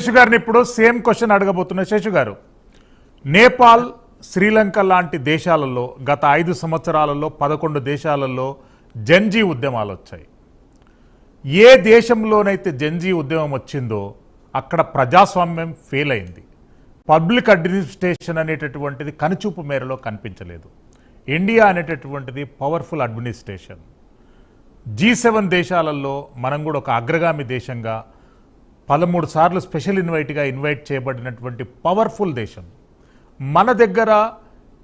శేషు గారిని ఇప్పుడు same question అడగబోతున్నా. Seshu గారు, నేపాల్, శ్రీలంక లాంటి దేశాలలో గత 5 సంవత్సరాలలో 11 దేశాలలో జంజీ ఉద్యమాలు వచ్చాయి. ఏ దేశంలోనైతే జంజీ ఉద్యమం వచ్చిందో అక్కడ ప్రజాస్వామ్యం ఫెయిల్ అయింది. పబ్లిక్ అడ్మినిస్ట్రేషన్ అనేటటువంటిది కనుచూపు మేరలో కనిపించలేదు. ఇండియా అనేటటువంటిది పవర్ఫుల్ అడ్మినిస్ట్రేషన్. G7 దేశాలలో మనం కూడా ఒక అగ్రగామి దేశంగా 13 సార్లు స్పెషల్ ఇన్వైట్ చేయబడినటువంటి పవర్ఫుల్ దేశం. మన దగ్గర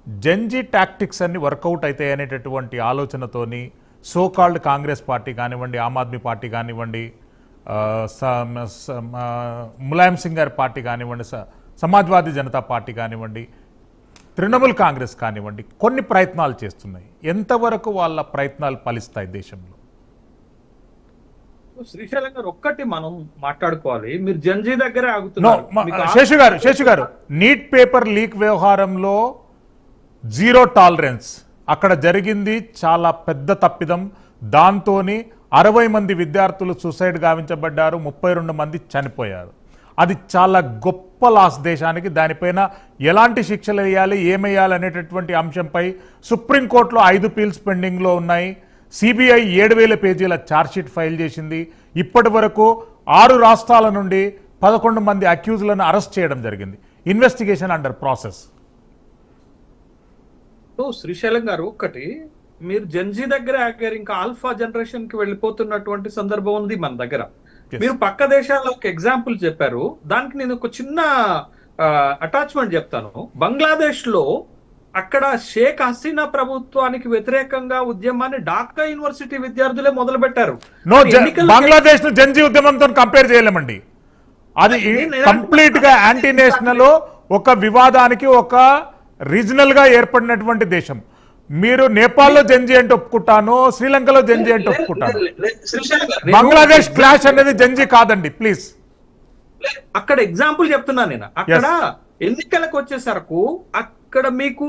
జంజీ టాక్టిక్స్ అన్ని వర్కౌట్ అవుతాయి అనేటటువంటి ఆలోచనతోని సోకాల్డ్ కాంగ్రెస్ పార్టీ కానివ్వండి, ఆమ్ ఆద్మీ పార్టీ కానివ్వండి, ములాయం సింగ్ గారి పార్టీ కానివ్వండి, సమాజ్వాదీ జనతా పార్టీ కానివ్వండి, తృణమూల్ కాంగ్రెస్ కానివ్వండి, కొన్ని ప్రయత్నాలు చేస్తున్నాయి. ఎంతవరకు వాళ్ళ ప్రయత్నాలు ఫలిస్తాయి దేశంలో? శ్రీశైలం గారు, ఒక్కటి మనం మాట్లాడుకోవాలి. మీరు జంజీ దగ్గరే ఆగుతున్నారు. శేషు గారు, నీట్ పేపర్ లీక్ వ్యవహారంలో జీరో టాలరెన్స్ అక్కడ జరిగింది. చాలా పెద్ద తప్పిదం. దాంతో 60 మంది విద్యార్థులు సూసైడ్ గావించబడ్డారు, 32 మంది చనిపోయారు. అది చాలా గొప్ప లాస్ దేశానికి. దానిపైన ఎలాంటి శిక్షలు వేయాలి, ఏమేయాలి అనేటటువంటి అంశంపై సుప్రీంకోర్టులో 5 పీల్స్ పెండింగ్లో ఉన్నాయి. సిబిఐ 7,000 పేజీల ఛార్జ్షీట్ ఫైల్ చేసింది. ఇప్పటి వరకు 6 రాష్ట్రాల నుండి 11 మంది అక్యూజ్లను అరెస్ట్ చేయడం జరిగింది. Investigation under process. శ్రీశైలం గారు, ఒక్కటి మీరు జంజీ దగ్గర ఆగారు, ఇంకా ఆల్ఫా జనరేషన్ కి వెళ్ళిపోతున్నటువంటి సందర్భం ఉంది మన దగ్గర. మీరు పక్క దేశాల్లో ఒక ఎగ్జాంపుల్ చెప్పారు, దానికి నేను ఒక చిన్న అటాచ్మెంట్ చెప్తాను. బంగ్లాదేశ్ లో అక్కడ షేక్ హసీనా ప్రభుత్వానికి వ్యతిరేకంగా ఉద్యమాన్ని ఢాకా యూనివర్సిటీ విద్యార్థులే మొదలు పెట్టారు. బంగ్లాదేశ్ ను జంజీ ఉద్యమంతో కంపేర్ చేయలేమండి. అది కంప్లీట్ గా యాంటీ నేషనల్, ఒక వివాదానికి ఒక రీజనల్ గా ఏర్పడినటువంటి దేశం. మీరు నేపాల్లో జంజీ అంటే ఒప్పుకుంటాను, శ్రీలంకలో జంజీ అంటే ఒప్పుకుంటాను. బంగ్లాదేశ్ క్లాష్ అనేది జంజీ కాదండి, ప్లీజ్. అక్కడ ఎగ్జాంపుల్ చెప్తున్నాను నేను. అక్కడ ఎన్నికలకు వచ్చేసరకు అక్కడ మీకు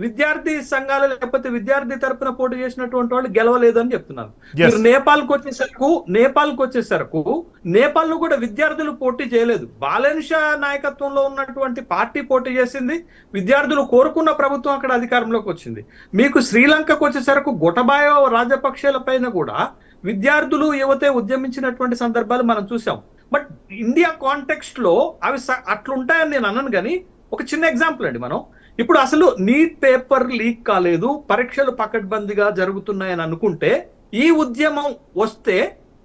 విద్యార్థి సంఘాలు లేకపోతే విద్యార్థి తరపున పోటీ చేసినటువంటి వాళ్ళు గెలవలేదు అని చెప్తున్నాను. మీరు నేపాల్కి వచ్చేసరకు నేపాల్ లో కూడా విద్యార్థులు పోటీ చేయలేదు. బాలెన్ షా నాయకత్వంలో ఉన్నటువంటి పార్టీ పోటీ చేసింది. విద్యార్థులు కోరుకున్న ప్రభుత్వం అక్కడ అధికారంలోకి వచ్చింది. మీకు శ్రీలంకకు వచ్చేసరకు గొటబాయ రాజపక్షల పైన కూడా విద్యార్థులు యువతే ఉద్యమించినటువంటి సందర్భాలు మనం చూసాం. బట్ ఇండియా కాంటెక్స్ట్ లో అవి అట్లుంటాయని నేను అన్నాను. కానీ ఒక చిన్న ఎగ్జాంపుల్ అండి, మనం ఇప్పుడు అసలు నీట్ పేపర్ లీక్ కాలేదు, పరీక్షలు పకడ్బందీగా జరుగుతున్నాయని అనుకుంటే ఈ ఉద్యమం వస్తే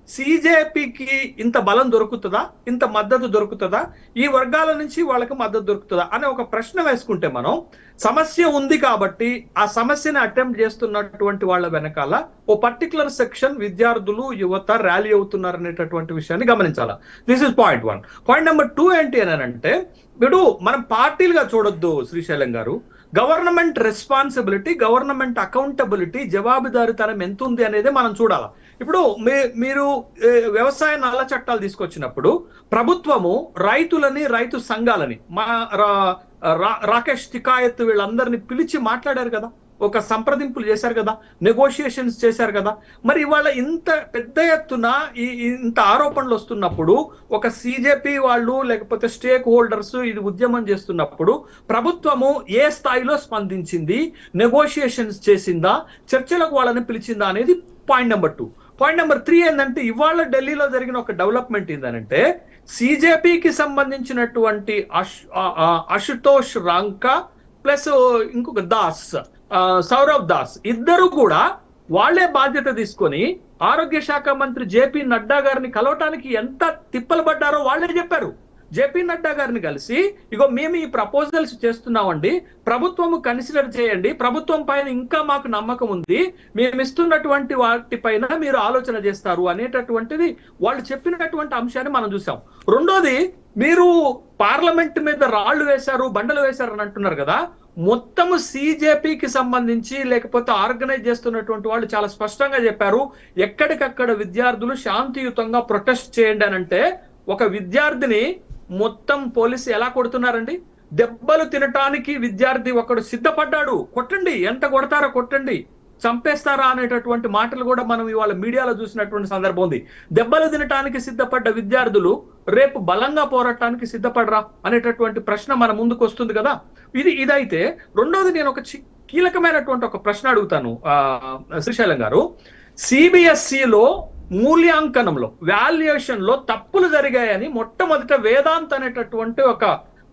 సిజేపీకి ఇంత బలం దొరుకుతుందా, ఇంత మద్దతు దొరుకుతుందా, ఈ వర్గాల నుంచి వాళ్ళకి మద్దతు దొరుకుతుందా అనే ఒక ప్రశ్న వేసుకుంటే, మనం సమస్య ఉంది కాబట్టి ఆ సమస్యని అటెంప్ట్ చేస్తున్నటువంటి వాళ్ళ వెనకాల ఓ పర్టికులర్ సెక్షన్ విద్యార్థులు యువత ర్యాలీ అవుతున్నారు అనేటటువంటి విషయాన్ని గమనించాలా. This is point 1. Point number 2 ఏంటి అని అంటే, ఇప్పుడు మనం పార్టీలుగా చూడొద్దు శ్రీశైలం గారు. గవర్నమెంట్ రెస్పాన్సిబిలిటీ, గవర్నమెంట్ అకౌంటబిలిటీ, జవాబుదారీతనం ఎంత ఉంది అనేది మనం చూడాలి. ఇప్పుడు మీరు వ్యవసాయ నల్ల చట్టాలు తీసుకొచ్చినప్పుడు ప్రభుత్వము రైతులని, రైతు సంఘాలని, మా రాకేష్ తికాయత్ వీళ్ళందరినీ పిలిచి మాట్లాడారు కదా, ఒక సంప్రదింపులు చేశారు కదా, నెగోషియేషన్స్ చేశారు కదా. మరి ఇవాళ ఇంత పెద్ద ఎత్తున ఇంత ఆరోపణలు వస్తున్నప్పుడు, ఒక సిజేపీ వాళ్ళు లేకపోతే స్టేక్ హోల్డర్స్ ఇది ఉద్యమం చేస్తున్నప్పుడు ప్రభుత్వము ఏ స్థాయిలో స్పందించింది, నెగోషియేషన్స్ చేసిందా, చర్చలకు వాళ్ళని పిలిచిందా అనేది పాయింట్ నెంబర్ 2. పాయింట్ నెంబర్ 3 ఏంటంటే, ఇవాళ ఢిల్లీలో జరిగిన ఒక డెవలప్మెంట్ ఏంటంటే, సిజేపీకి సంబంధించినటువంటి అశుతోష్ రాంకా ప్లస్ ఇంకొక సౌరవ్ దాస్ ఇద్దరు కూడా వాళ్లే బాధ్యత తీసుకొని ఆరోగ్య శాఖ మంత్రి జేపీ నడ్డా గారిని కలవటానికి ఎంత తిప్పలు పడ్డారో వాళ్లే చెప్పారు. జేపీ నడ్డా గారిని కలిసి, ఇగో మేము ఈ ప్రపోజల్స్ చేస్తున్నామండి, ప్రభుత్వము కన్సిడర్ చేయండి, ప్రభుత్వం పైన ఇంకా మాకు నమ్మకం ఉంది, మేము ఇస్తున్నటువంటి వాటిపైన మీరు ఆలోచన చేస్తారు అనేటటువంటిది వాళ్ళు చెప్పినటువంటి అంశాన్ని మనం చూసాం. రెండోది, మీరు పార్లమెంట్ మీద రాళ్లు వేశారు, బండలు వేశారు అని అంటున్నారు కదా. మొత్తము సిజేపీకి సంబంధించి లేకపోతే ఆర్గనైజ్ చేస్తున్నటువంటి వాళ్ళు చాలా స్పష్టంగా చెప్పారు, ఎక్కడికక్కడ విద్యార్థులు శాంతియుతంగా ప్రొటెస్ట్ చేయండి అని అంటే, ఒక విద్యార్థిని మొత్తం పోలీసు ఎలా కొడుతున్నారండి? దెబ్బలు తినటానికి విద్యార్థి ఒకడు సిద్ధపడ్డాడు, కొట్టండి, ఎంత కొడతారో కొట్టండి, చంపేస్తారా అనేటటువంటి మాటలు కూడా మనం ఇవాళ మీడియాలో చూసినటువంటి సందర్భం ఉంది. దెబ్బలు తినటానికి సిద్ధపడ్డ విద్యార్థులు రేపు బలంగా పోరాటానికి సిద్ధపడరా అనేటటువంటి ప్రశ్న మన ముందుకు వస్తుంది కదా. ఇదైతే రెండోది నేను ఒక కీలకమైనటువంటి ఒక ప్రశ్న అడుగుతాను శ్రీశైలం గారు. సిబిఎస్ఈలో మూల్యాంకనంలో వాల్యుయేషన్ లో తప్పులు జరిగాయని మొట్టమొదట వేదాంత్ అనేటటువంటి ఒక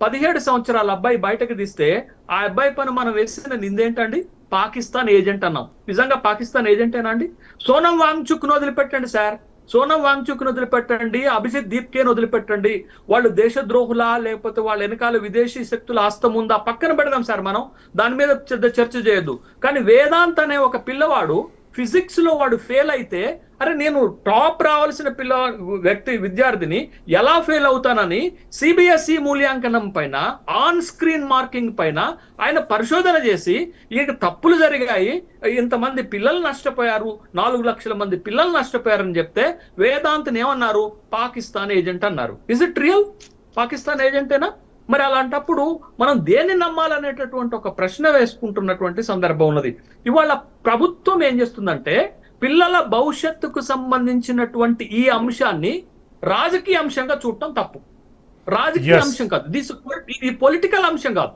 17 సంవత్సరాల అబ్బాయి బయటకు తీస్తే ఆ అబ్బాయి పైన మనం వేసిన నిందేంటండి? పాకిస్తాన్ ఏజెంట్ అన్నాం. నిజంగా పాకిస్తాన్ ఏజెంటేనా అండి? సోనం వాంగ్చుక్ ను వదిలిపెట్టండి సార్, సోనం వాంగ్చుక్ ను వదిలిపెట్టండి, అభిజిత్ దీప్కే వదిలిపెట్టండి. వాళ్ళు దేశద్రోహులా లేకపోతే వాళ్ళ వెనకాల విదేశీ శక్తుల హస్తం ఉందా పక్కన పెడదాం సార్, మనం దాని మీద చర్చ చేయొద్దు. కానీ వేదాంత్ అనే ఒక పిల్లవాడు ఫిజిక్స్ లో వాడు ఫెయిల్ అయితే, అరే నేను టాప్ రావాల్సిన విద్యార్థిని ఎలా ఫెయిల్ అవుతానని సిబిఎస్ఈ మూల్యాంకనం పైన ఆన్ స్క్రీన్ మార్కింగ్ పైన ఆయన పరిశోధన చేసి ఇక తప్పులు జరిగాయి, ఇంతమంది పిల్లలు నష్టపోయారు, 4 లక్షల మంది పిల్లలు నష్టపోయారని చెప్తే వేదాంత్ని ఏమన్నారు? పాకిస్తాన్ ఏజెంట్ అన్నారు. Is it real? పాకిస్తాన్ ఏజెంటేనా? మరి అలాంటప్పుడు మనం దేన్ని నమ్మాలనేటటువంటి ఒక ప్రశ్న వేసుకుంటున్నటువంటి సందర్భం ఉన్నది. ఇవాళ ప్రభుత్వం ఏం చేస్తుందంటే పిల్లల భవిష్యత్తుకు సంబంధించినటువంటి ఈ అంశాన్ని రాజకీయ అంశంగా చూడటం తప్పు. రాజకీయ అంశం కాదు, ఇది పొలిటికల్ అంశం కాదు.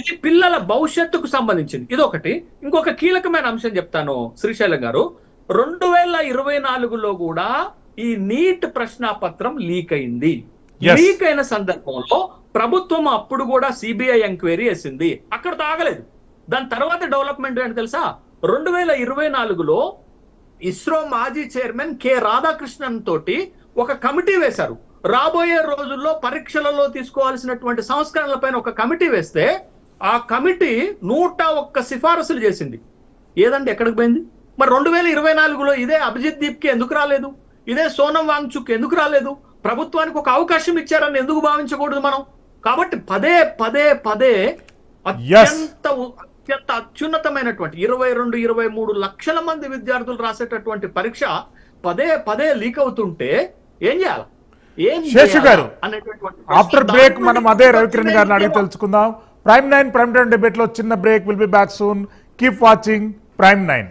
ఇది పిల్లల భవిష్యత్తుకు సంబంధించింది. ఇదొకటి. ఇంకొక కీలకమైన అంశం చెప్తాను శ్రీశైలం గారు. 2024లో కూడా ఈ నీట్ ప్రశ్నాపత్రం లీక్ అయింది. లీక్ అయిన సందర్భంలో ప్రభుత్వం అప్పుడు కూడా సిబిఐ ఎంక్వైరీ వేసింది. అక్కడ తాగలేదు. దాని తర్వాత డెవలప్మెంట్ ఏంటి తెలుసా? 2024లో ఇస్రో మాజీ చైర్మన్ కె రాధాకృష్ణన్ తోటి ఒక కమిటీ వేశారు. రాబోయే రోజుల్లో పరీక్షలలో తీసుకోవాల్సినటువంటి సంస్కరణలపైన ఒక కమిటీ వేస్తే ఆ కమిటీ 101 సిఫారసులు చేసింది. ఏదండి ఎక్కడికి పోయింది? మరి 2024లో ఇదే అభిజిత్ దీప్కి ఎందుకు రాలేదు? ఇదే సోనం వాంగ్చుక్ ఎందుకు రాలేదు? ప్రభుత్వానికి ఒక అవకాశం ఇచ్చారని ఎందుకు భావించకూడదు మనం? కాబట్టి పదే పదే పదే అత్యంత అత్యున్నతమైనటువంటి 22-23 లక్షల మంది విద్యార్థులు రాసేటటువంటి పరీక్ష పదే పదే లీక్ అవుతుంటే ఏం చేయాలి? శేషు గారు, ఆఫ్టర్ బ్రేక్ మనం అదే రవికిరణ్ గారిని అడిగి తెలుసుకుందాం. ప్రైమ్ 9 డిబేట్ లో చిన్న break. Will be back soon. Keep watching prime 9.